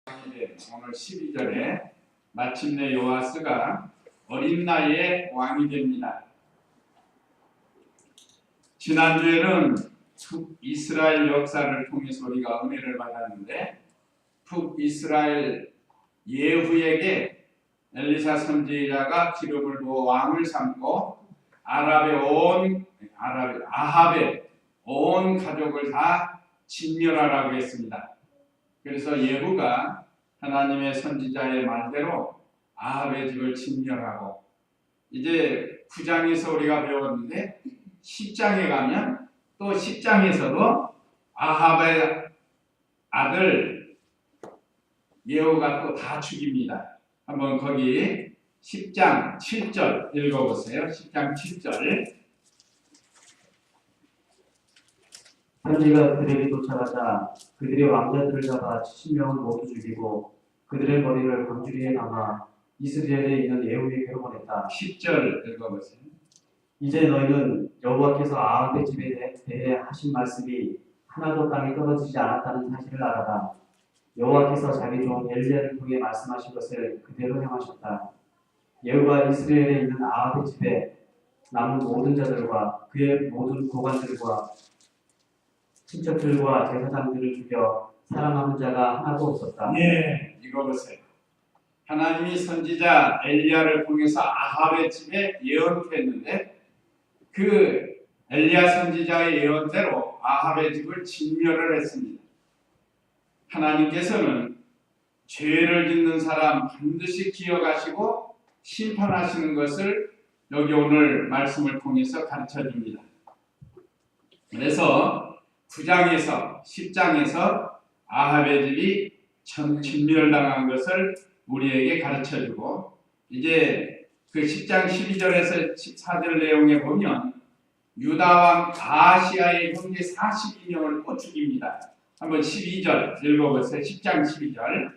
오늘 12절에 마침내 요아스가 어린 나이에 왕이 됩니다. 지난주에는 북이스라엘 역사를 통해서 우리가 은혜를 받았는데, 북이스라엘 예후에게 엘리사 선지자가 기름을 부어 왕을 삼고 아합의 온 가족을 다 진멸하라고 했습니다. 그래서 예후가 하나님의 선지자의 말대로 아합의 집을 진멸하고, 이제 9장에서 우리가 배웠는데 10장에 가면 또 10장에서도 아합의 아들 예후가 또 다 죽입니다. 한번 거기 10장 7절 읽어보세요. 10장 7절. 선지가 그들에게 쫓아가자 그들의 왕자들을 잡아 70명을 모두 죽이고 그들의 머리를 광주리에 감아 이스라엘에 있는 예후에게로 보냈다. 10절 읽어보세요. 이제 너희는 여호와께서 아합의 집에 대해 하신 말씀이 하나도 땅에 떨어지지 않았다는 사실을 알아라. 여호와께서 자기 종 엘리야를 통해 말씀하신 것을 그대로 행하셨다. 예후가 이스라엘에 있는 아합의 집에 남은 모든 자들과 그의 모든 고관들과 친척들과 제사장들을 죽여 살아남은 자가 하나도 없었다. 예, 읽어보세요. 하나님이 선지자 엘리야를 통해서 아합의 집에 예언했는데, 그 엘리야 선지자의 예언대로 아합의 집을 진멸을 했습니다. 하나님께서는 죄를 짓는 사람 반드시 기억하시고 심판하시는 것을 여기 오늘 말씀을 통해서 가르쳐 줍니다. 그래서 9장에서 10장에서 아합의 집이 진멸당한 것을 우리에게 가르쳐 주고, 이제 그 10장 12절에서 14절 내용에 보면 유다왕 아하시아의 형제 42명을 또 죽입니다. 한번 12절 읽어보세요. 10장 12절.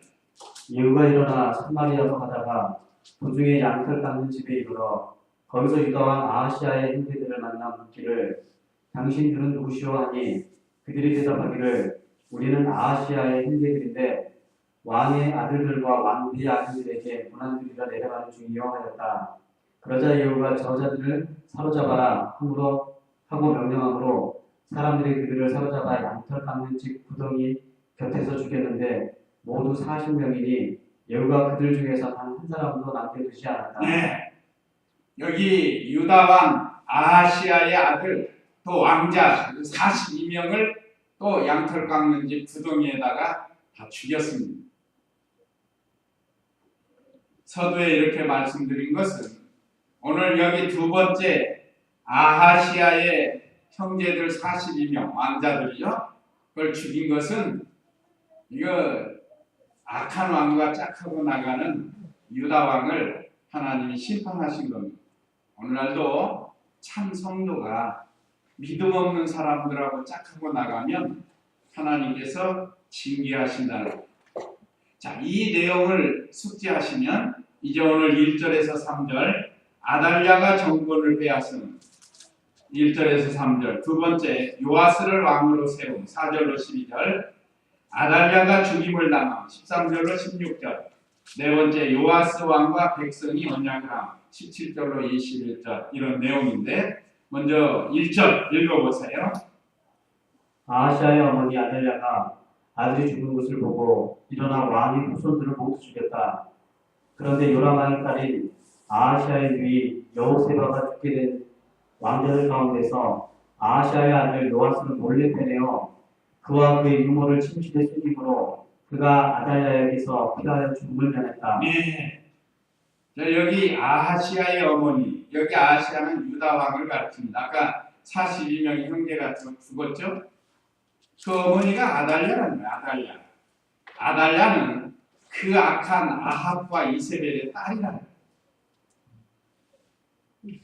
예후가 일어나 사마리아로 가다가 도중에 양털 깎는 집에 이르러 거기서 유다왕 아하시아의 형제들을 만나 묻기를 당신들은 누구시오 하니 그들이 대답하기를 우리는 아하시아의 형제들인데 왕의 아들들과 왕비의 아들들에게 문안드리러 내려가는 중이요 하였다. 그러자 예후가 저자들을 사로잡아라 하고 명령함으로 사람들이 그들을 사로잡아 양털 깎는 집 구덩이 곁에서 죽였는데 모두 40명이니 예후가 그들 중에서 단 한 사람도 남겨두지 않았다. 네. 여기 유다왕 아하시아의 아들 또 왕자 42명을 또 양털 깎는 집 구덩이에다가 다 죽였습니다. 서두에 이렇게 말씀드린 것은 오늘 여기 두 번째 아하시아의 형제들 42명 왕자들이요, 그걸 죽인 것은 이거 악한 왕과 짝하고 나가는 유다 왕을 하나님이 심판하신 겁니다. 오늘날도 참 성도가 믿음 없는 사람들하고 짝하고 나가면 하나님께서 징계하신다는 거예요. 자, 이 내용을 숙지하시면 이제 오늘 1절에서 3절 아달랴가 정권을 빼앗은 1절에서 3절, 두 번째 요아스를 왕으로 세운 4절로 12절, 아달랴가 죽임을 당함 13절로 16절, 네 번째 요아스 왕과 백성이 언약함 17절로 21절, 이런 내용인데 먼저 1절 읽어보세요. 아하시아의 어머니 아달랴가 아들이 죽은 것을 보고 일어나 왕의 후손들을 모두 죽였다. 그런데 요람왕의 딸인 아하시아의 누이 여호세바가 죽게 된 왕자들 가운데서 아하시아의 아들 요아스를 몰래 빼내어 그와 그의 유모를 침실에 숨김으로 그가 아달랴에게서 피하여 죽음을 면했다. 네. 자, 여기 아하시아의 어머니, 여기 아하시아는 유다 왕을 가르칩니다. 아까 42명의 형제가 죽었죠? 그 어머니가 아달랴라는 거예요. 아달랴. 아달랴는 그 악한 아합과 이세벨의 딸이라는 거예요.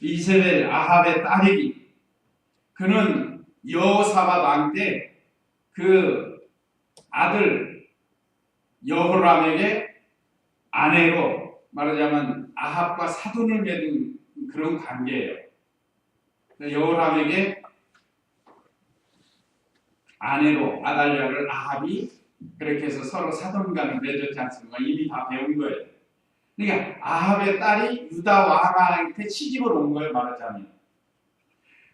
이세벨 아합의 딸이기. 그는 여호사밧 왕 때 그 아들 여호람에게 아내로, 말하자면 아합과 사돈을 맺은 그런 관계예요. 여호람에게 아내로 아달랴를 아합이 그렇게 해서 서로 사돈간을 맺었지 않습니까? 이미 다 배운 거예요. 그러니까 아합의 딸이 유다 왕한테 시집을 온 거예요, 말하자면.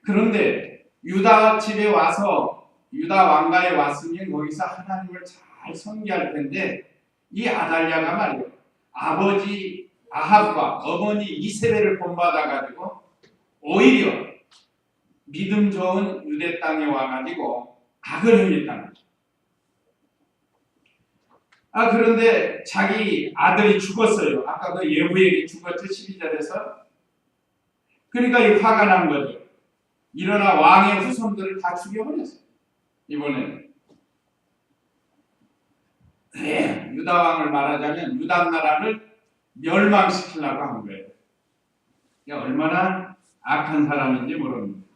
그런데 유다 집에 와서 유다 왕가에 왔으면 거기서 하나님을 잘 섬기할 텐데 이 아달랴가 말이에요. 아버지 아합과 어머니 이세벨을 본받아 가지고 오히려 믿음 좋은 유대 땅에 와가지고 악을 행했다는 거죠. 그런데 자기 아들이 죽었어요. 아까 그 예후에게 죽었죠, 12절에서. 그러니까 이 화가 난 거죠. 일어나 왕의 후손들을 다 죽여버렸어요. 이번에는 유다 왕을 말하자면 유다 나라를 멸망시키려고 한 거예요. 얼마나 악한 사람인지 모릅니다.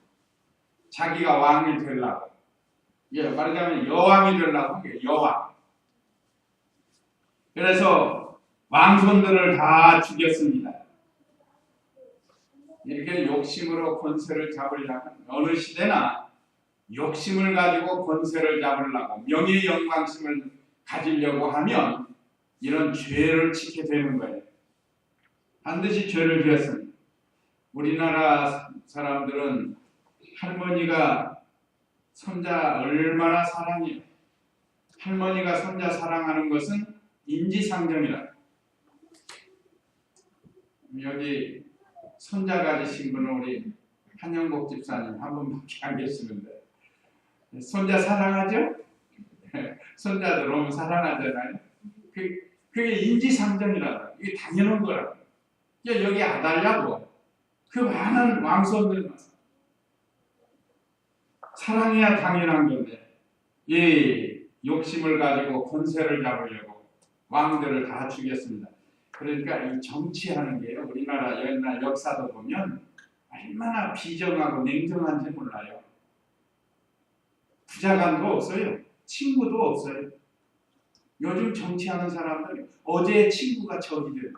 자기가 왕이 되려고, 말하자면 여왕이 되려고 한 거예요. 여왕. 그래서 왕손들을 다 죽였습니다. 이렇게 욕심으로 권세를 잡으려고, 어느 시대나 욕심을 가지고 권세를 잡으려고 명예 영광심을 가지려고 하면 이런 죄를 짓게 되는 거예요. 반드시 죄를 지었습니다. 우리나라 사람들은 할머니가 손자 얼마나 사랑해요. 할머니가 손자 사랑하는 것은 인지상정이라. 여기 손자 가지신 분은 우리 한영복 집사님 한 분밖에 안 계시는데 손자 사랑하죠? 손자들 너무 사랑하잖아요. 그게 인지상정이라. 이게 당연한 거라고. 여기 아달랴도 그 많은 왕손들만 사랑해야 당연한 건데 이 욕심을 가지고 권세를 잡으려고 왕들을 다 죽였습니다. 그러니까 이 정치하는 게 우리나라 옛날 역사도 보면 얼마나 비정하고 냉정한지 몰라요. 부자간도 없어요. 친구도 없어요. 요즘 정치하는 사람들 어제의 친구가 적이 돼요.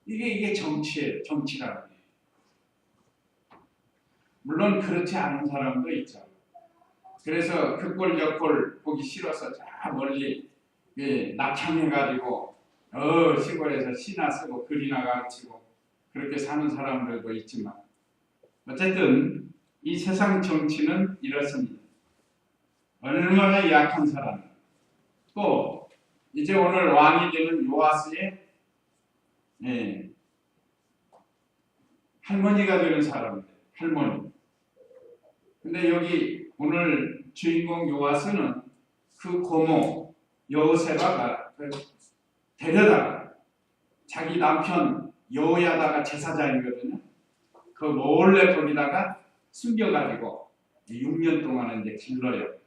이게 정치예요. 정치라는 게. 물론 그렇지 않은 사람도 있죠. 그래서 그 꼴 저 꼴 보기 싫어서 저 멀리 낙향해가지고 시골에서 시나 쓰고 글이나 가르치고 그렇게 사는 사람들도 있지만 어쨌든 이 세상 정치는 이렇습니다. 얼마나 약한 사람. 또 이제 오늘 왕이 되는 요아스의 할머니가 되는 사람들. 할머니. 근데 여기 오늘 주인공 요아스는 그 고모 여호세바가 데려다가 자기 남편 여호야다가 제사장이거든요. 그 몰래 거기다가 숨겨가지고 6년 동안 이제 길러요.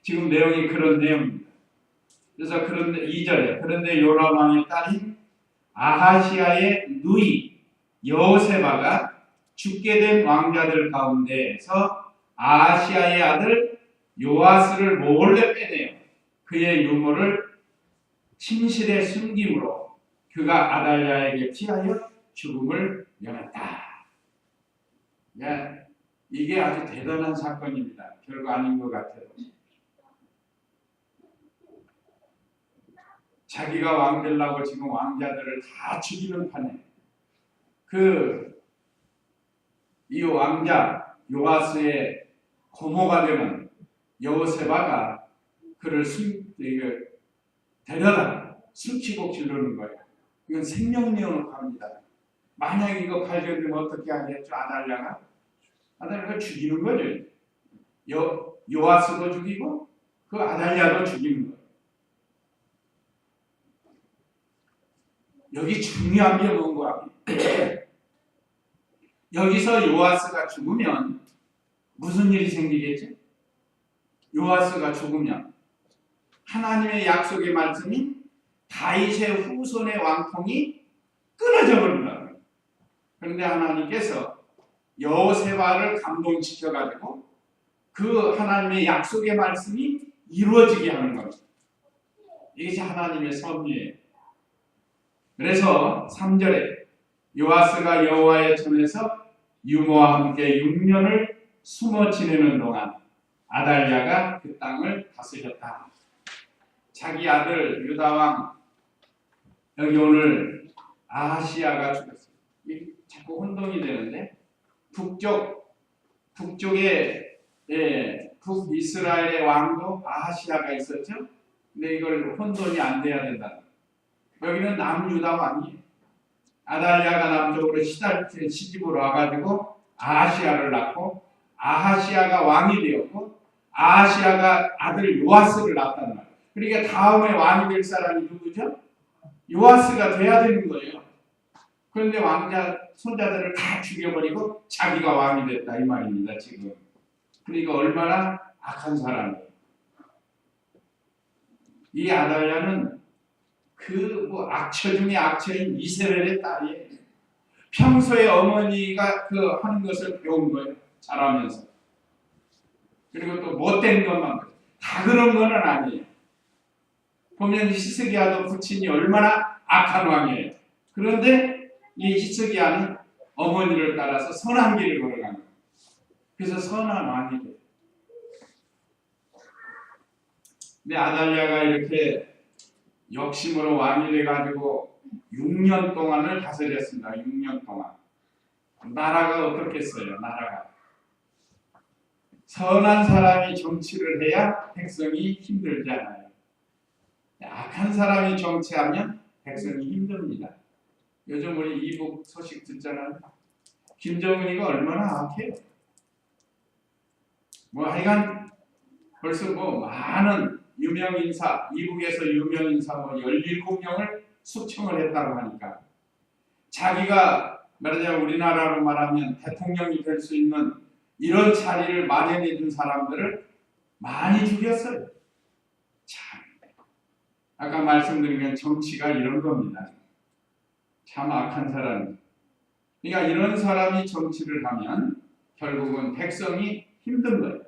지금 내용이 그런 내용입니다. 그래서 그런데 2절에 그런데 요람 왕의 딸인 아하시아의 누이 여호세바가 죽게 된 왕자들 가운데에서 아하시아의 아들 요아스를 몰래 빼내요. 그의 유모를 침실에 숨김으로 그가 아달랴에게 피하여 죽음을 면했다. 이게 아주 대단한 사건입니다. 별거 아닌 것 같아요. 자기가 왕 되려고 지금 왕자들을 다 죽이는 판에 이 왕자 요아스의 고모가 되는 여호세바가 그를 데려다 숨기고 기르는 거예요. 이건 생명력을 합니다. 만약 이거 발견되면 어떻게 하겠죠? 아달랴가 죽이는 거죠. 요아스도 죽이고 그 아달랴도 죽이는 거예요. 여기 중요한 게 뭔가 여기서 요아스가 죽으면 무슨 일이 생기겠죠? 요아스가 죽으면 하나님의 약속의 말씀이 다윗의 후손의 왕통이 끊어져 버린다. 그런데 하나님께서 여호세바를 감동시켜가지고 그 하나님의 약속의 말씀이 이루어지게 하는 겁니다. 이것이 하나님의 섭리예요. 그래서 3절에 요아스가 여호와의 전에서 유모와 함께 6년을 숨어 지내는 동안 아달랴가 그 땅을 다스렸다. 자기 아들 유다왕 여기 오늘 아하시야가 죽었어요. 자꾸 혼동이 되는데 북쪽에 북이스라엘의 왕도 아하시야가 있었죠. 근데 이걸 혼돈이 안 돼야 된다. 여기는 남유다 왕이에요. 아달랴가 남쪽으로 시집으로 와가지고 아하시야를 낳고 아하시야가 왕이 되었고 아하시야가 아들 요아스를 낳았단 말이에요. 그러니까 다음에 왕이 될 사람이 누구죠? 요아스가 돼야 되는 거예요. 그런데 손자들을 다 죽여버리고 자기가 왕이 됐다 이 말입니다. 지금. 그러니까 얼마나 악한 사람이에요. 이 아달랴는 악처 중에 악처인 이세벨의 딸이에요. 평소에 어머니가 하는 것을 배운 거예요. 자라면서. 그리고 또 못된 것만 다 그런 거는 아니에요. 보면 히스기야도 부친이 얼마나 악한 왕이에요. 그런데 이 히스기야는 어머니를 따라서 선한 길을 걸어간 거예요. 그래서 선한 왕이 돼요. 근데 아달랴가 이렇게 욕심으로 왕이 돼가지고 6년 동안을 다스렸습니다. 6년 동안. 나라가 어떻겠어요? 나라가. 선한 사람이 정치를 해야 백성이 힘들지 않아요. 악한 사람이 정치하면 백성이 힘듭니다. 요즘 우리 이북 소식 듣잖아요. 김정은이가 얼마나 악해요. 하여간 벌써 많은 유명인사, 이북에서 유명인사 17명을 숙청을 했다고 하니까 자기가 말하자면 우리나라로 말하면 대통령이 될 수 있는 이런 자리를 마련해 준 사람들을 많이 죽였어요. 참. 아까 말씀드린 건 정치가 이런 겁니다. 참 악한 사람. 그러니까 이런 사람이 정치를 하면 결국은 백성이 힘든 거예요.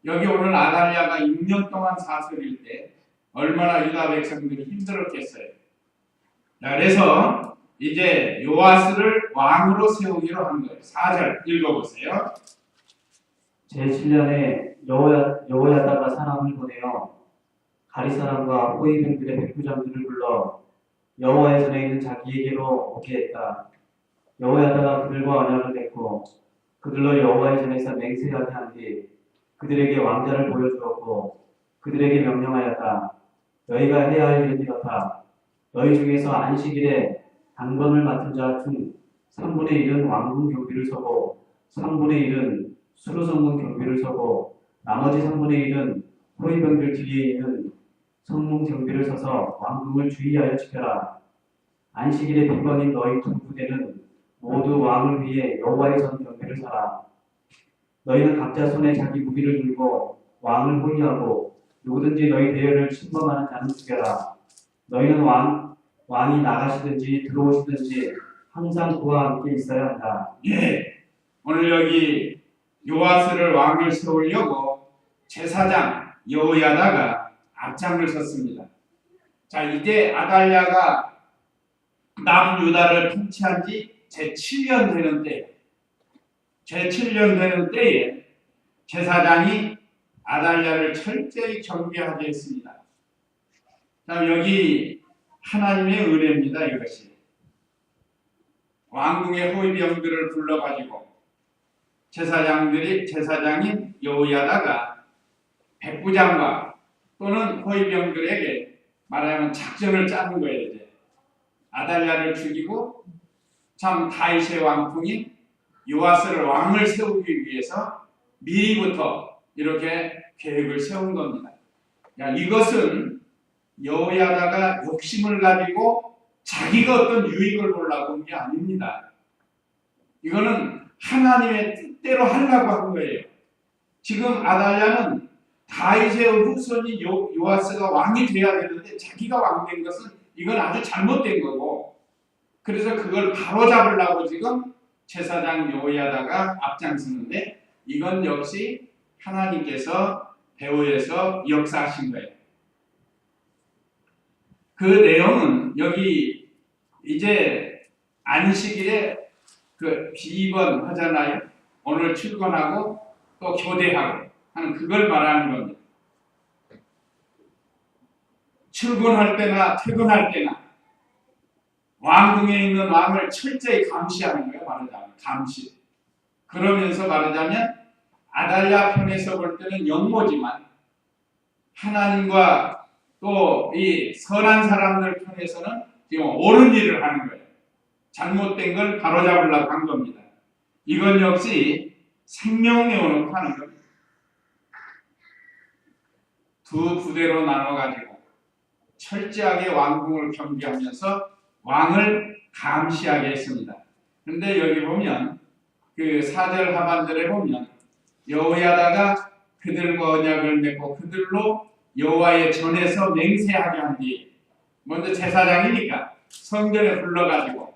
여기 오늘 아달랴가 6년 동안 사슬일 때 얼마나 유다 백성들이 힘들었겠어요. 그래서 이제 요아스를 왕으로 세우기로 한 거예요. 4절 읽어보세요. 제7년에 여호야다가 사람을 보내어 가리 사람과 호위병들의 백부장들을 불러 여호와의 전에 있는 자기에게로 오게 했다. 여호야다가 그들과 언약을 맺고 그들로 여호와의 전에서 맹세하게 한 뒤 그들에게 왕자를 보여주었고 그들에게 명령하였다. 너희가 해야 할 일은 이렇다. 너희 중에서 안식일에 당번을 맡은 자 중 3분의 1은 왕궁 경비를 서고 3분의 1은 수로성문 경비를 서고 나머지 3분의 1은 호위병들 뒤에 있는 성문 경비를 서서 왕궁을 주의하여 지켜라. 안식일의 빈번인 너희 두 부대는 모두 왕을 위해 여호와의 전 경비를 서라. 너희는 각자 손에 자기 무기를 들고 왕을 호위하고 누구든지 너희 대열을 침범하는 자는 죽여라. 너희는 왕이 나가시든지 들어오시든지 항상 그와 함께 있어야 한다. 오늘 여기 요아스를 왕을 세우려고 제사장 여호야다가 앞장을 섰습니다. 자, 이제 아달랴가 남유다를 통치한 지 제7년 되는 때, 제7년 되는 때에 제사장이 아달랴를 철저히 경비하게 했습니다. 자, 여기 하나님의 은혜입니다. 이것이 왕궁의 호위병들을 불러가지고 제사장인 여호야다가 백부장과 또는 호위병들에게 말하자면 작전을 짜는 거예요. 이제 아달랴를 죽이고 참 다윗의 왕풍인 요아스를 왕을 세우기 위해서 미리부터 이렇게 계획을 세운 겁니다. 이것은 여호야다가 욕심을 가지고 자기가 어떤 유익을 보려고 한 게 아닙니다. 이거는 하나님의 뜻대로 하려고 한 거예요. 지금 아달랴는 다윗의 후손이 요아스가 왕이 돼야 되는데 자기가 왕 된 것은 이건 아주 잘못된 거고, 그래서 그걸 바로잡으려고 지금 제사장 여호야다가 앞장서는데 이건 역시 하나님께서 배후에서 역사하신 거예요. 그 내용은 여기 이제 안식일에 비번 하잖아요. 오늘 출근하고 또 교대하고 하는 그걸 말하는 겁니다. 출근할 때나 퇴근할 때나 왕궁에 있는 왕을 철저히 감시하는 거예요. 말하자면 감시. 그러면서 말하자면 아달랴 편에서 볼 때는 영모지만 하나님과 또 이 선한 사람들 편에서는 지금 옳은 일을 하는 거예요. 잘못된 걸 바로잡으려고 한 겁니다. 이건 역시 생명내어놓고 하는 겁니다. 두 부대로 나눠가지고 철저하게 왕궁을 경비하면서 왕을 감시하게 했습니다. 그런데 여기 보면 그 4절 하반절에 보면 여호야다가 그들과 언약을 맺고 그들로 여호와의 전에서 맹세하게 한 뒤 먼저 제사장이니까 성전에 불러가지고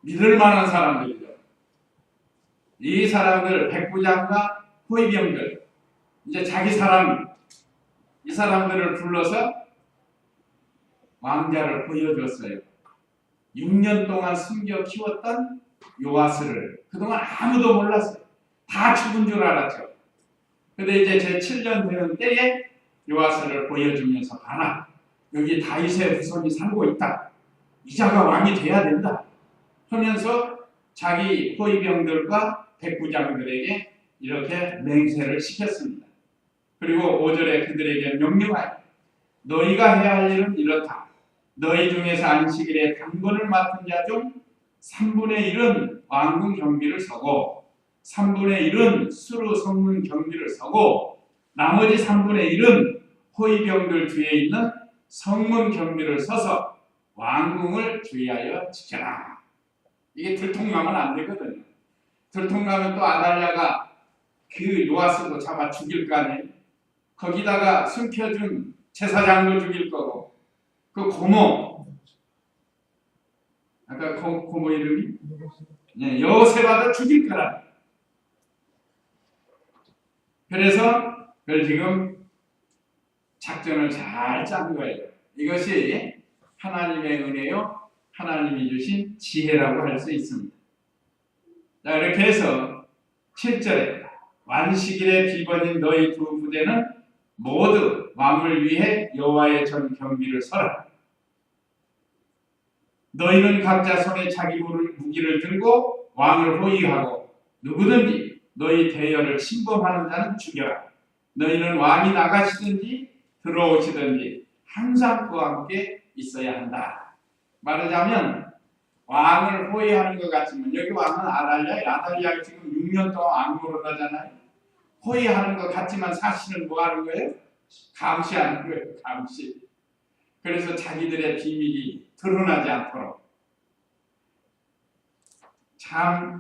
믿을 만한 사람들이죠. 이 사람들 백부장과 호위병들 이제 자기 사람 이 사람들을 불러서 왕자를 보여줬어요. 6년 동안 숨겨 키웠던 요아스를 그동안 아무도 몰랐어요. 다 죽은 줄 알았죠. 근데 이제 제 7년 되는 때에 요아스를 보여주면서 봐라. 여기 다윗의 후손이 살고 있다. 이자가 왕이 돼야 된다. 하면서 자기 호위병들과 백부장들에게 이렇게 맹세를 시켰습니다. 그리고 5절에 그들에게 명령하여 너희가 해야 할 일은 이렇다. 너희 중에서 안식일에 당번을 맡은 자 중 3분의 1은 왕궁 경비를 서고 3분의 1은 수루 성문 경비를 서고 나머지 3분의 1은 호위병들 뒤에 있는 성문 경비를 서서 왕궁을 주의하여 지켜라. 이게 들통나면 안 되거든요. 들통나면 또 아달랴가 그 요아스도 잡아 죽일 거 아니에요. 거기다가 숨겨준 제사장도 죽일 거고 그 고모 아까 고모 이름이 네, 여호세바도 죽일 거라. 그래서 그걸 지금 작전을 잘 짠 거예요. 이것이 하나님의 은혜요, 하나님이 주신 지혜라고 할 수 있습니다. 자, 이렇게 해서 7절에 완식일의 비번인 너희 두 부대는 모두 왕을 위해 여호와의 전 경비를 서라. 너희는 각자 손에 자기 무기를 들고 왕을 호위하고 누구든지 너희 대열을 침범하는 자는 죽여라. 너희는 왕이 나가시든지 들어오시든지 항상 그와 함께 있어야 한다. 말하자면 왕을 호위하는 것 같지만 여기 왕은 아달랴가 지금 6년 동안 왕노릇 하잖아요. 호위하는 것 같지만 사실은 뭐 하는 거예요? 감시하는 거예요. 감시. 그래서 자기들의 비밀이 드러나지 않도록 참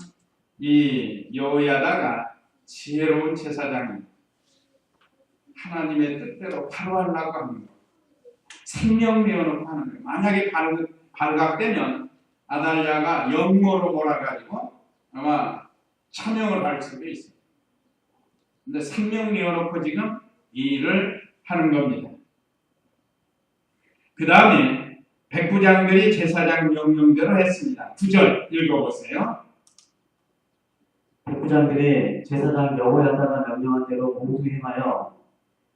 이 여호야다가 지혜로운 제사장이 하나님의 뜻대로 바로 하려고 하는 거예요. 생명 내어놓고 하는 거예요. 만약에 발각되면 아달랴가 영모로 몰아가지고 아마 처형을 할 수도 있어요. 근데 생명 내어놓고 지금 이 일을 하는 겁니다. 그 다음에 백부장들이 제사장 명령대로 했습니다. 9절 읽어보세요. 백부장들이 제사장 여호야다가 명령한 대로 모두 행하여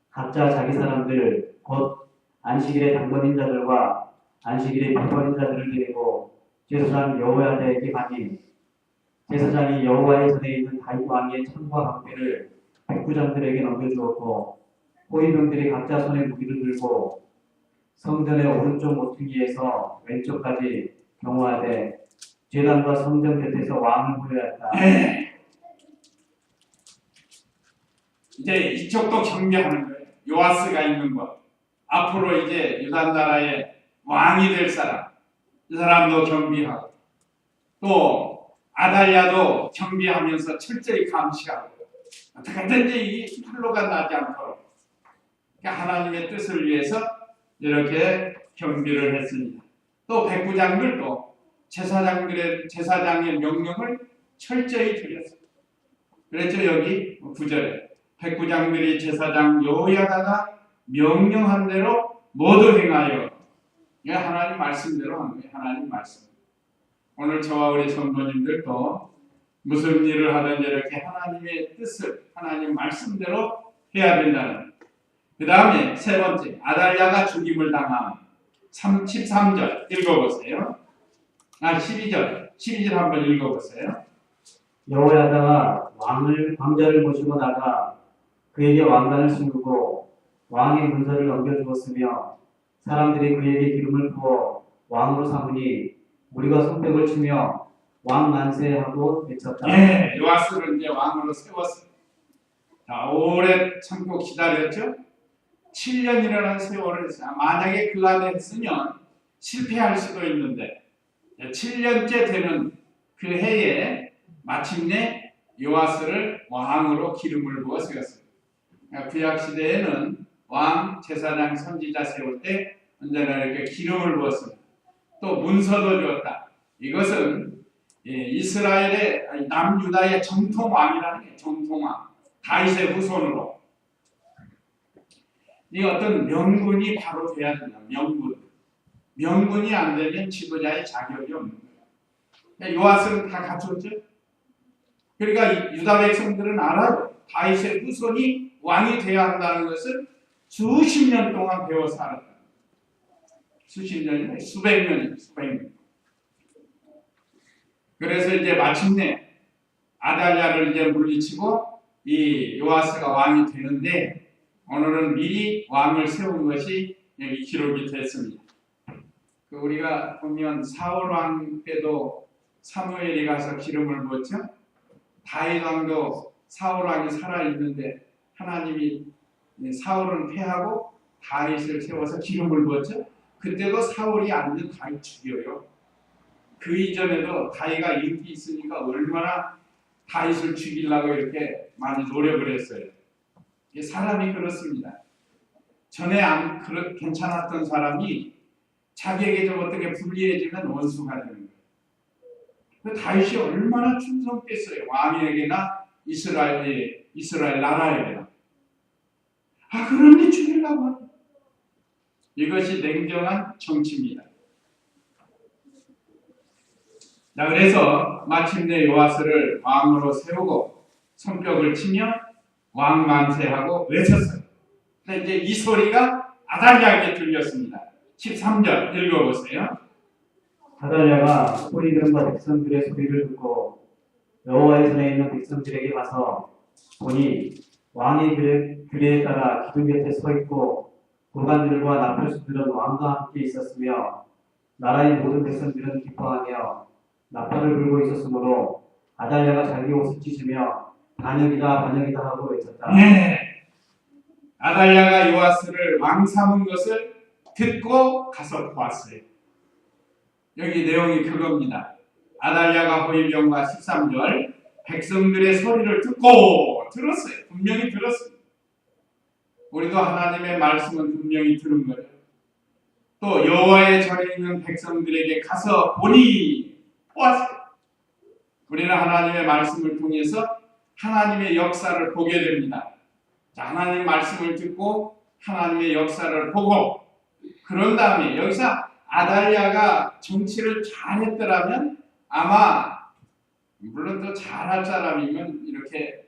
각자 자기 사람들 곧 안식일의 당번인 자들과 안식일의 비번인 자들을 데리고 제사장 여호야다에게 가니 제사장이 여호와의 전에 있는 다윗 왕의 창과 방패를 백부장들에게 넘겨주었고 호위병들이 각자 손에 무기를 들고 성전의 오른쪽 모퉁이에서 왼쪽까지 경호하되 제단과 성전 곁에서 왕을 호위하였다. 이제 이쪽도 경배하는 거예요. 요아스가 있는 것. 앞으로 이제 유다 나라의 왕이 될 사람, 이 사람도 경비하고 또 아달랴도 경비하면서 철저히 감시하고 어떻게든지 이 팔로가 나지 않도록 그러니까 하나님의 뜻을 위해서 이렇게 경비를 했습니다. 또 백부장들도 제사장의 명령을 철저히 드렸습니다. 그랬죠. 여기 9절에 백부장들이 제사장 여호야다가 명령한 대로 모두 행하여 하나님 말씀대로 한 거예요. 하나님 말씀. 오늘 저와 우리 성도님들도 무슨 일을 하든지 이렇게 하나님의 뜻을 하나님 말씀대로 해야 된다는. 그 다음에 세 번째 아달랴가 죽임을 당함. 13절 읽어보세요. 12절 한번 읽어보세요. 여호야다가 왕자를 모시고 나가 그에게 왕관을 씌우고 왕의 문서를 넘겨주었으며 사람들이 그에게 기름을 부어 왕으로 삼으니 우리가 손뼉을 치며 왕 만세하고 외쳤다. 예, 요아스를 이제 왕으로 세웠어요. 자, 오래 참고 기다렸죠? 7년이라는 세월을 만약에 그 안에 했으면 실패할 수도 있는데 7년째 되는 그 해에 마침내 요아스를 왕으로 기름을 부어 세웠어요. 구약 시대에는 왕, 제사장, 선지자 세울 때 언제나 이렇게 기름을 부었습니다. 또 문서도 주었다. 이것은 이스라엘의 남유다의 정통 왕이라는 게 정통왕, 다윗의 후손으로 이 어떤 명분이 바로 돼야 된다. 명분이 안 되면 지도자의 자격이 없는 거예요. 요아스는 다 갖췄죠. 그러니까 유다 백성들은 알아요. 다윗의 후손이 왕이 되어야 한다는 것을 수십 년 동안 배워 살았다. 수십 년이 수백 년. 그래서 이제 마침내 아달랴를 이제 물리치고 이 요아스가 왕이 되는데 오늘은 미리 왕을 세운 것이 여기 기록이 됐습니다. 우리가 보면 사울 왕 때도 사무엘이 가서 기름을 부었죠. 다윗 왕도 사울 왕이 살아 있는데 하나님이 사울은 패하고 다윗을 세워서 기름을 부었죠. 그때도 사울이 앉는 다윗 죽여요. 그 이전에도 다윗가 인기 있으니까 얼마나 다윗을 죽이려고 이렇게 많이 노력을 했어요. 사람이 그렇습니다. 전에 괜찮았던 사람이 자기에게 좀 어떻게 불리해지면 원수가 되는 거예요. 그 다윗이 얼마나 충성됐어요. 왕에게나 이스라엘 나라에게나. 그런데 죽이려고 하는 거예요. 이것이 냉정한 정치입니다. 자, 그래서 마침내 요아스를 왕으로 세우고 손뼉을 치며 왕 만세하고 외쳤어요. 근데 이제 이 소리가 아달랴에게 들렸습니다. 13절 읽어보세요. 아달랴가 소리 들은 바 백성들의 소리를 듣고 여호와의 전에 있는 백성들에게 가서 보니 왕의 규례에 따라 기둥 곁에 서 있고 고관들과 나팔수들은 왕과 함께 있었으며 나라의 모든 백성들은 기뻐하며 나팔을 불고 있었으므로 아달랴가 자기 옷을 찢으며 반역이다 하고 외쳤다. 네. 아달랴가 요아스를 왕 삼은 것을 듣고 가서 보았어요. 여기 내용이 그겁니다. 아달랴가 호위병과 13절 백성들의 소리를 듣고 들었어요. 분명히 들었습니다. 우리도 하나님의 말씀은 분명히 들은 거예요. 또 여호와의 전에 있는 백성들에게 가서 보니 보았어요. 우리는 하나님의 말씀을 통해서 하나님의 역사를 보게 됩니다. 자, 하나님 말씀을 듣고 하나님의 역사를 보고 그런 다음에 여기서 아달랴가 정치를 잘했더라면 아마 물론 또 잘할 사람이면 이렇게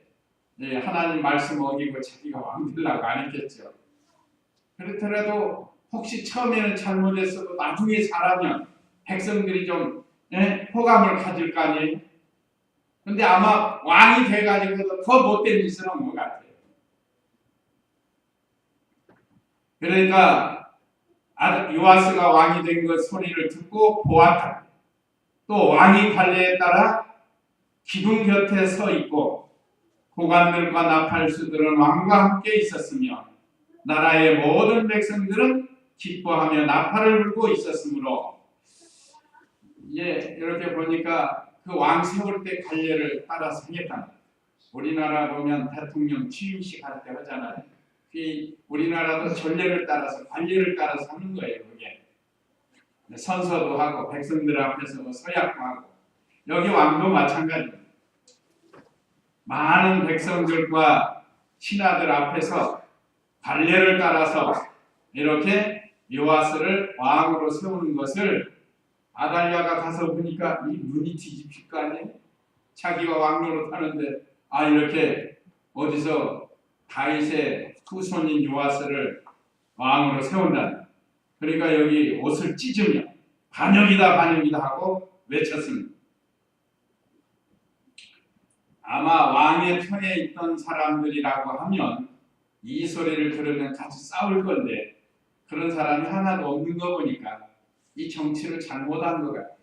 하나님 말씀 어기고 자기가 왕 되려고 안 했겠죠. 그렇더라도 혹시 처음에는 잘못했어도 나중에 잘하면 백성들이 좀 호감을 가질 거 아니에요. 근데 아마 왕이 돼가지고도 더 못된 짓을 한 것 같아요. 그러니까 요아스가 왕이 된 것 소리를 듣고 보았다. 또 왕이 관례에 따라 기둥 곁에 서 있고 고관들과 나팔수들은 왕과 함께 있었으며 나라의 모든 백성들은 기뻐하며 나팔을 불고 있었으므로 이렇게 보니까 그 왕 세울 때 관례를 따라서 하겠다. 우리나라 보면 대통령 취임식 할 때 하잖아요. 우리나라도 전례를 따라서 관례를 따라서 하는 거예요. 그게 선서도 하고 백성들 앞에서 서약도 하고 여기 왕도 마찬가지입니다. 많은 백성들과 신하들 앞에서 관례를 따라서 이렇게 요아스를 왕으로 세우는 것을 아달랴가 가서 보니까 이 눈이 뒤집힐 거 아니에요? 자기가 왕으로 타는데 이렇게 어디서 다윗의 후손인 요아스를 왕으로 세운다. 그러니까 여기 옷을 찢으며 반역이다 반역이다 하고 외쳤습니다. 아마 왕의 편에 있던 사람들이라고 하면 이 소리를 들으면 같이 싸울 건데 그런 사람이 하나도 없는 거 보니까 이 정치를 잘못한 것 같아요.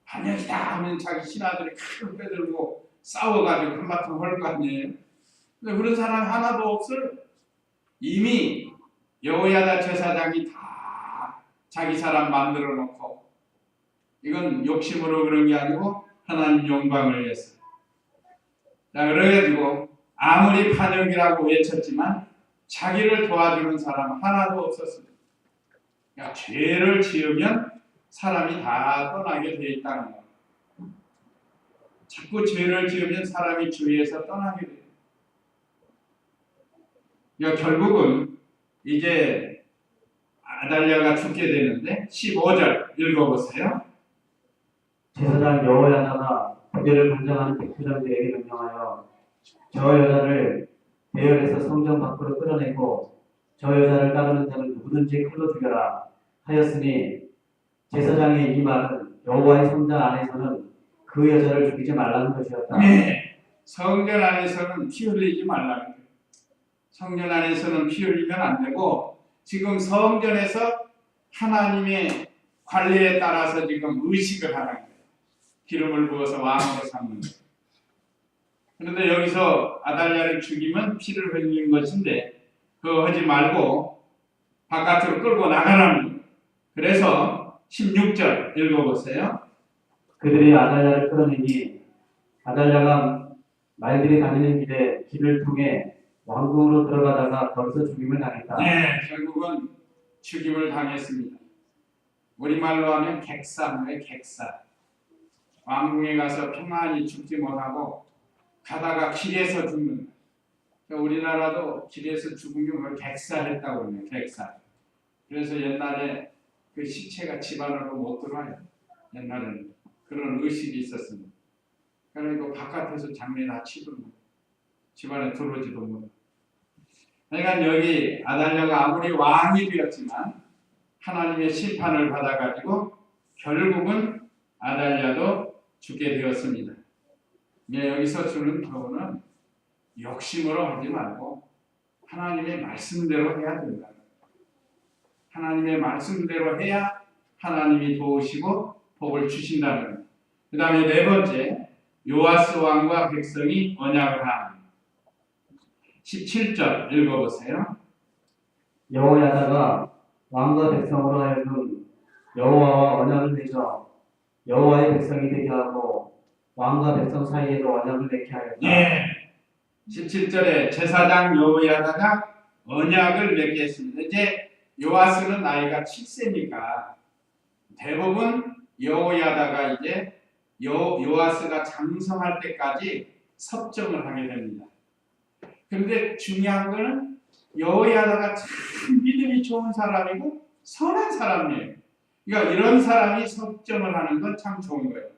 반역이다 하면 자기 신하들이 칼을 빼들고 싸워가지고 한바탕 할 거 아니에요. 근데 그런 사람 하나도 없어요. 이미 여호야다 제사장이 다 자기 사람 만들어 놓고 이건 욕심으로 그런 게 아니고 하나님 영광을 위해서. 자, 그래가지고 아무리 반역이라고 외쳤지만 자기를 도와주는 사람 하나도 없었습니다. 그러니까 죄를 지으면 사람이 다 떠나게 돼 있다는 거예요. 자꾸 죄를 지으면 사람이 주위에서 떠나게 돼요. 그러니까 결국은 이제 아달랴가 죽게 되는데 15절 읽어보세요. 제사장 여호야다가 그들을 관장하는 백부장들에게 명령하여 저 여자를 대열에서 성전 밖으로 끌어내고 저 여자를 따르는 자는 누구든지 칼로 죽여라 하였으니 제사장의 이 말은 여호와의 성전 안에서는 그 여자를 죽이지 말라는 것이었다. 네, 성전 안에서는 피 흘리지 말라는 거예요. 성전 안에서는 피 흘리면 안 되고 지금 성전에서 하나님의 관례에 따라서 지금 의식을 하는 거예요. 기름을 부어서 왕으로 삼는 거예요. 그런데 여기서 아달랴를 죽이면 피를 흘리는 것인데 그거 하지 말고 바깥으로 끌고 나가라는 거예요. 그래서 16절 읽어보세요. 그들이 아달랴를 끌어내니 아달랴가 말들이 다니는 길에 길을 통해 왕궁으로 들어가다가 거기서 죽임을 당했다. 네, 결국은 죽임을 당했습니다. 우리말로 하면 객사인데 객사. 왕궁에 가서 평안히 죽지 못하고 가다가 길에서 죽는. 우리나라도 길에서 죽으면 그걸 객사했다고 그래요. 객사. 그래서 옛날에 그 시체가 집안으로 못 들어와요. 옛날에는 그런 의식이 있었습니다. 그러니까 바깥에서 장례 다 치고 집안에 들어오지도 못해요. 그러니까 여기 아달랴가 아무리 왕이 되었지만 하나님의 심판을 받아가지고 결국은 아달랴도 죽게 되었습니다. 여기서 주는 교훈은 욕심으로 하지 말고 하나님의 말씀대로 해야 된다. 하나님의 말씀대로 해야 하나님이 도우시고 복을 주신다는 거예요. 그 다음에 네 번째, 요아스 왕과 백성이 언약을 함. 17절 읽어보세요. 여호야다가 왕과 백성으로 하여금 여호와와 언약을 맺어 여호와의 백성이 되게 하고 왕과 백성 사이에도 언약을 맺게 하였다. 예. 17절에 제사장 여호야다가 언약을 맺게 했습니다. 이제 요아스는 나이가 7세니까 대부분 여호야다가 이제 요아스가 장성할 때까지 섭정을 하게 됩니다. 그런데 중요한 거는 여호야다가 참 믿음이 좋은 사람이고 선한 사람이에요. 그러니까 이런 사람이 섭정을 하는 건 참 좋은 거예요.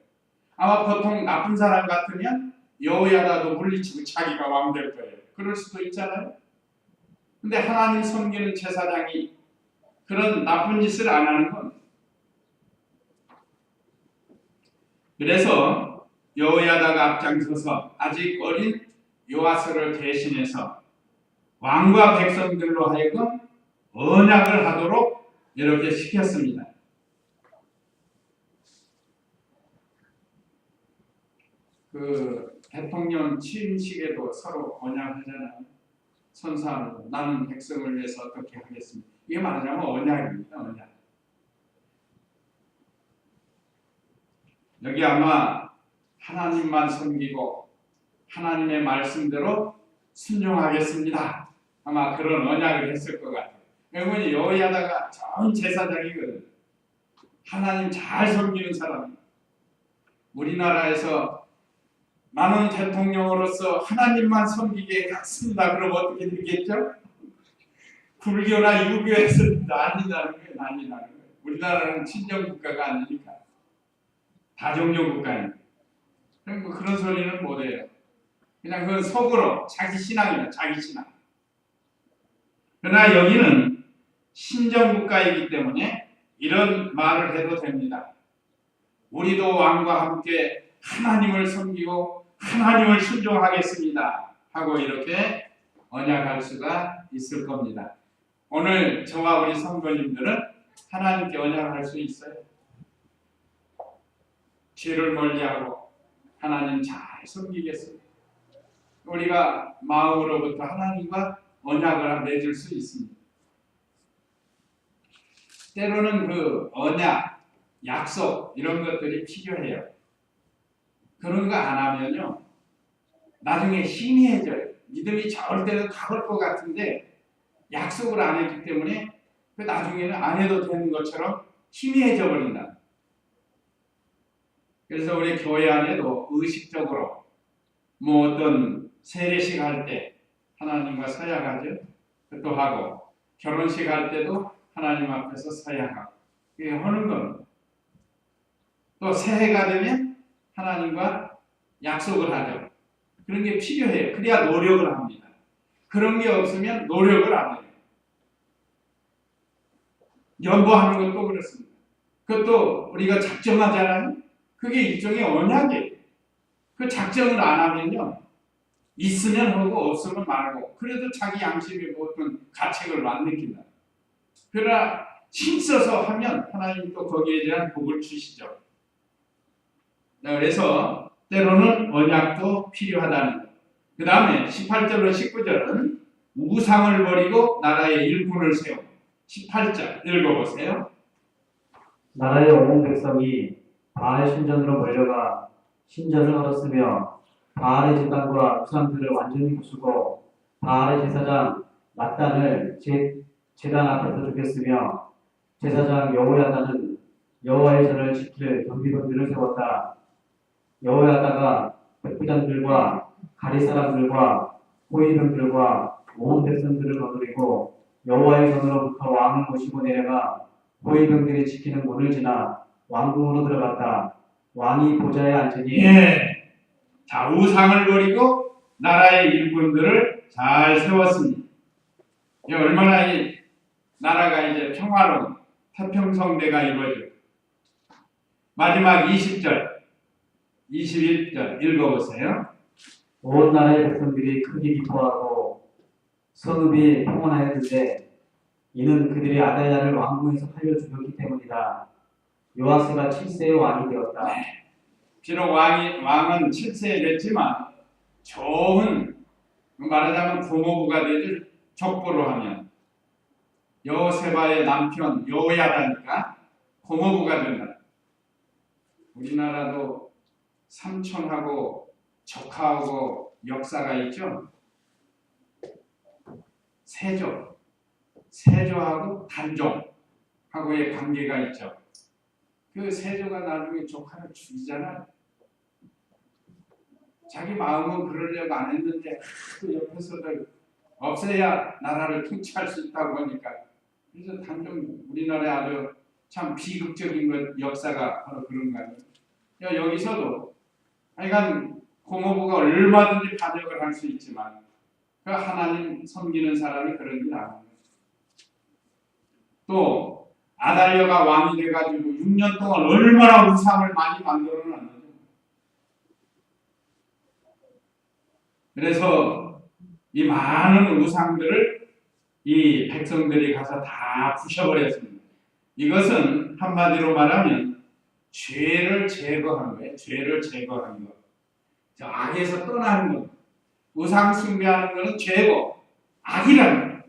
아마 보통 나쁜 사람 같으면 여호야다도 물리치고 자기가 왕 될 거예요. 그럴 수도 있잖아요. 근데 하나님 섬기는 제사장이 그런 나쁜 짓을 안 하는 건 그래서 여호야다가 앞장서서 아직 어린 요아스를 대신해서 왕과 백성들로 하여금 언약을 하도록 이렇게 시켰습니다. 그 대통령 취임식에도 서로 언약하잖아요. 선사하고 나는 백성을 위해서 어떻게 하겠습니다. 이게 말하자면 언약입니다. 언약. 여기 아마 하나님만 섬기고 하나님의 말씀대로 순종하겠습니다. 아마 그런 언약을 했을 것 같아요. 왜냐면 여호야다가 전 제사장이거든. 하나님 잘 섬기는 사람이에요. 우리나라에서 나는 대통령으로서 하나님만 섬기게 했습니다. 그럼 어떻게 되겠죠? 불교나 유교에서 난리 나는 거예요. 난리 나는 거예요. 우리나라는 친정 국가가 아니니까 다종교 국가니까. 그런 소리는 못해요. 그냥 그건 속으로 자기 신앙이에요. 자기 신앙. 그러나 여기는 신정국가이기 때문에 이런 말을 해도 됩니다. 우리도 왕과 함께 하나님을 섬기고 하나님을 순종하겠습니다 하고 이렇게 언약할 수가 있을 겁니다. 오늘 저와 우리 성도님들은 하나님께 언약할 수 있어요. 죄를 멀리하고 하나님 잘 섬기겠습니다. 우리가 마음으로부터 하나님과 언약을 맺을 수 있습니다. 때로는 그 언약, 약속 이런 것들이 필요해요. 그런 거 안 하면요 나중에 희미해져요. 믿음이 절대로 가볼 것 같은데 약속을 안 했기 때문에 그 나중에는 안 해도 되는 것처럼 희미해져 버린다. 그래서 우리 교회 안에도 의식적으로 뭐 어떤 세례식 할 때 하나님과 서약하죠. 또 하고 결혼식 할 때도 하나님 앞에서 서약하고 이게 하는 겁니다. 또 새해가 되면 하나님과 약속을 하죠. 그런 게 필요해요. 그래야 노력을 합니다. 그런 게 없으면 노력을 안 해요. 연보하는 것도 그렇습니다. 그것도 우리가 작정하잖아요. 그게 일종의 언약이에요. 그 작정을 안 하면요. 있으면 하고 없으면 말고 그래도 자기 양심의 어떤 가책을 안 느낀다. 그러나 힘써서 하면 하나님 또 거기에 대한 복을 주시죠. 그래서 때로는 언약도 필요하다는 것. 그 다음에 18절로 19절은 우상을 버리고 나라의 일꾼을 세우고 18절 읽어보세요. 나라의 온 백성이 바알 신전으로 몰려가 신전을 헐었으며 바알의 제단과 우상들을 완전히 부수고 바알의 제사장 낫단을 제단 앞에서 죽였으며 제사장 여호야다는 여호와의 전을 지킬 경비병들을 세웠다. 여호야다가 백부장들과 가리 사람들과 호위병들과 온 백성들을 거느리고 여호와의 전으로부터 왕을 모시고 내려가 호위병들이 지키는 문을 지나 왕궁으로 들어갔다. 왕이 보좌에 앉으니 예. 자, 우상을 버리고 나라의 일꾼들을 잘 세웠습니다. 이 얼마나 이 나라가 이제 평화로운 태평성대가 이루어져. 마지막 20절, 21절 읽어보세요. 온 나라의 백성들이 크게 기뻐하고 성읍이 평온하였는데 이는 그들이 아달랴를 왕궁에서 살려 죽였기 때문이다. 요아스가 7세의 왕이 되었다. 비록 왕은 7세에 됐지만 좋은 말하자면 고모부가 되죠. 족보로 하면 여호세바의 남편 여호야다니까 고모부가 된다. 우리나라도 삼촌하고 조카하고 역사가 있죠. 세조하고 단종하고의 관계가 있죠. 그 세조가 나중에 조카를 죽이잖아. 자기 마음은 그러려고 안 했는데 그 옆에서들 없애야 나라를 통치할 수 있다고 하니까 그래서 단종 우리나라에 아주 참 비극적인 것 역사가 바로 그런 거예요. 여기서도 하여간 고모부가 얼마든지 반역을 할 수 있지만 그 하나님 섬기는 사람이 그런 일 안 합니다. 또 아달랴가 왕이 돼가지고 6년 동안 얼마나 우상을 많이 만들어놨는지. 그래서 이 많은 우상들을 이 백성들이 가서 다 부셔버렸습니다. 이것은 한마디로 말하면 죄를 제거한 거예요. 죄를 제거한 거. 저 악에서 떠나는 거. 우상 숭배하는 것은 죄고 악이라는 거예요.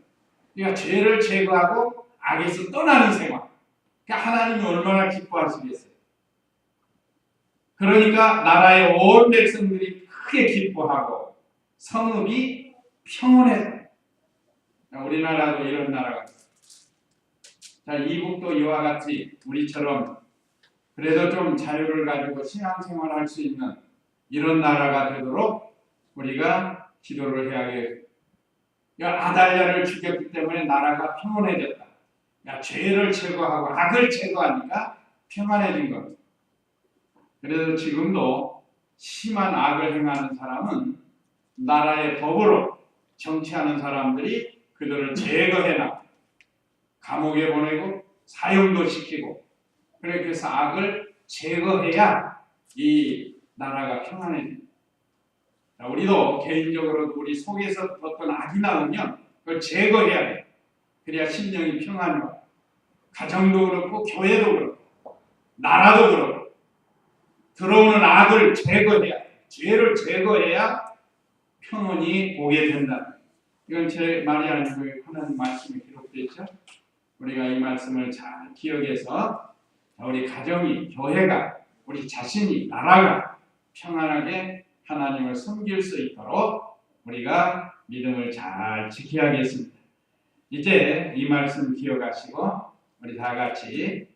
그러니까 죄를 제거하고 악에서 떠나는 생활. 그러니까 하나님이 얼마나 기뻐하시겠어요. 그러니까 나라의 온 백성들이 크게 기뻐하고 성읍이 평온해요. 우리나라도 이런 나라가 있어요. 자, 이북도 이와 같이 우리처럼 그래도 좀 자유를 가지고 신앙생활할 수 있는 이런 나라가 되도록 우리가 기도를 해야겠어요. 아달랴를 죽였기 때문에 나라가 평온해졌다. 죄를 제거하고 악을 제거하니까 평안해진 겁니다. 그래서 지금도 심한 악을 행하는 사람은 나라의 법으로 정치하는 사람들이 그들을 제거해놔. 감옥에 보내고 사형도 시키고 그렇게 해서 악을 제거해야 이 나라가 평안해집니다. 우리도 개인적으로 우리 속에서 어떤 악이 나오면 그걸 제거해야 돼요. 그래야 심령이 평안이 와요. 가정도 그렇고 교회도 그렇고 나라도 그렇고 들어오는 악을 제거해야 돼요. 죄를 제거해야 평온이 오게 된다. 이건 제 말이 아니고 하나님 말씀에 기록되어 있죠. 우리가 이 말씀을 잘 기억해서 우리 가정이, 교회가, 우리 자신이, 나라가 평안하게 하나님을 섬길 수 있도록 우리가 믿음을 잘 지켜야겠습니다. 이제 이 말씀 기억하시고 우리 다 같이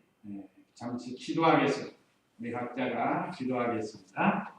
잠시 기도하겠습니다. 우리 각자가 기도하겠습니다.